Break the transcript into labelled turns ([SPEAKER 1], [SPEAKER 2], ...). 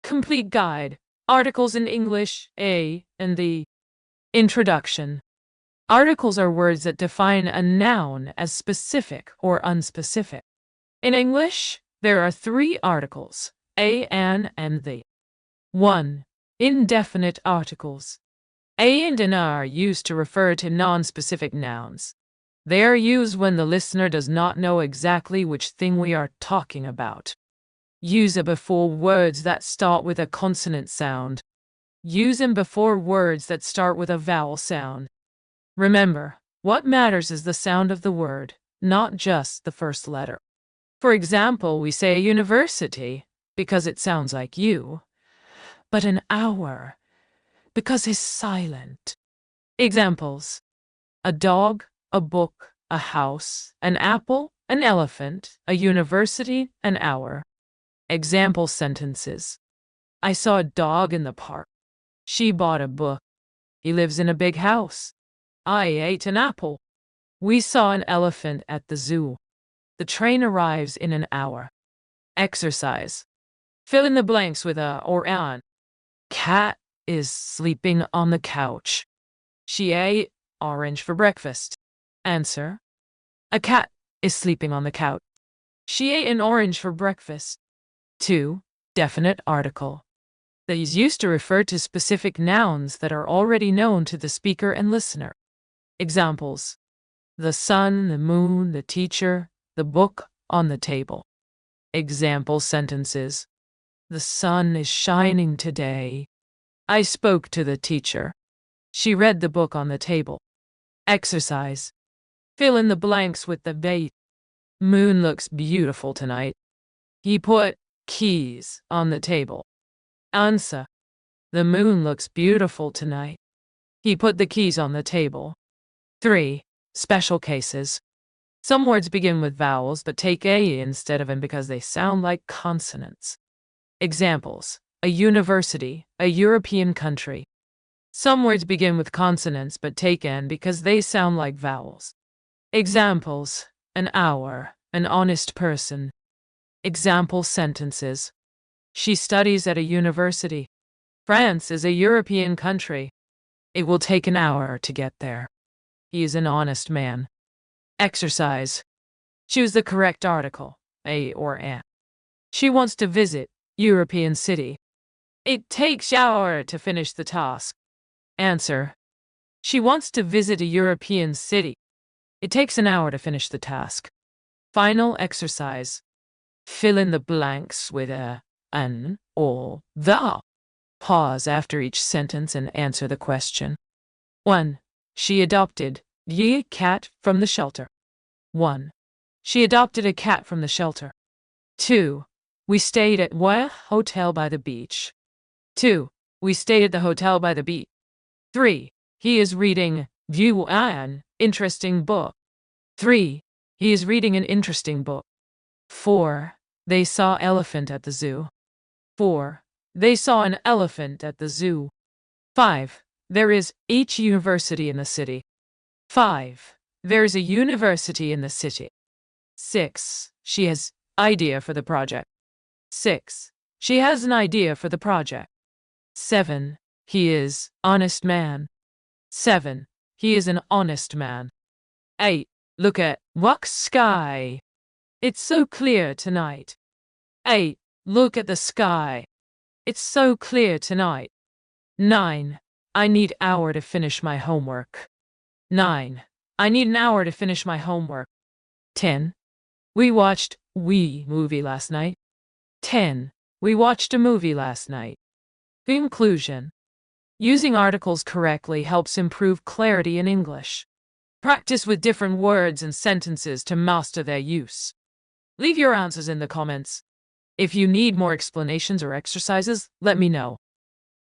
[SPEAKER 1] Complete guide. Articles in English, A and the. Introduction. Articles are words that define a noun as specific or unspecific. In English, there are three articles, a, an, and the. 1. Indefinite articles. A and an are used to refer to non-specific nouns. They are used when the listener does not know exactly which thing we are talking about. Use it before words that start with a consonant sound. Use them before words that start with a vowel sound. Remember, what matters is the sound of the word, not just the first letter. For example, we say university because it sounds like you, but an hour because it's silent. Examples: a dog, a book, a house, an apple, an elephant, a university, an hour. Example sentences: I saw a dog in the park. She bought a book. He lives in a big house. I ate an apple. We saw an elephant at the zoo. The train arrives in an hour. Exercise. Fill in the blanks with a or an. Cat is sleeping on the couch. She ate orange for breakfast. Answer: a cat is sleeping on the couch. She ate an orange for breakfast. 2. Definite article. That is used to refer to specific nouns that are already known to the speaker and listener. Examples: the sun, the moon, the teacher, the book on the table. Example sentences: the sun is shining today. I spoke to the teacher. She read the book on the table. Exercise. Fill in the blanks with the bait. Moon looks beautiful tonight. He put keys on the table. Answer: the moon looks beautiful tonight. He put the keys on the table. 3. Special cases. Some words begin with vowels but take a instead of n because they sound like consonants. Examples: a university, a European country. Some words begin with consonants but take n because they sound like vowels. Examples: an hour, an honest person. Example sentences: she studies at a university. France is a European country. It will take an hour to get there. He is an honest man. Exercise. Choose the correct article, a or an. She wants to visit European city. It takes an hour to finish the task. Answer: she wants to visit a European city. It takes an hour to finish the task. Final exercise. Fill in the blanks with a, an, or the. Pause after each sentence and answer the question. 1. She adopted a cat from the shelter. 1. She adopted a cat from the shelter. 2. We stayed at a hotel by the beach. 2. We stayed at the hotel by the beach. 3. He is reading an interesting book. 3. He is reading an interesting book. 4. They saw elephant at the zoo. 4. They saw an elephant at the zoo. 5. There is each university in the city. 5. There is a university in the city. 6. She has idea for the project. 6. She has an idea for the project. 7. He is honest man. 7. He is an honest man. 8. Look at what sky. It's so clear tonight. 8. Look at the sky. It's so clear tonight. 9. I need an hour to finish my homework. 9. I need an hour to finish my homework. 10. We watched a movie last night. 10. We watched a movie last night. Conclusion. Using articles correctly helps improve clarity in English. Practice with different words and sentences to master their use. Leave your answers in the comments. If you need more explanations or exercises, let me know.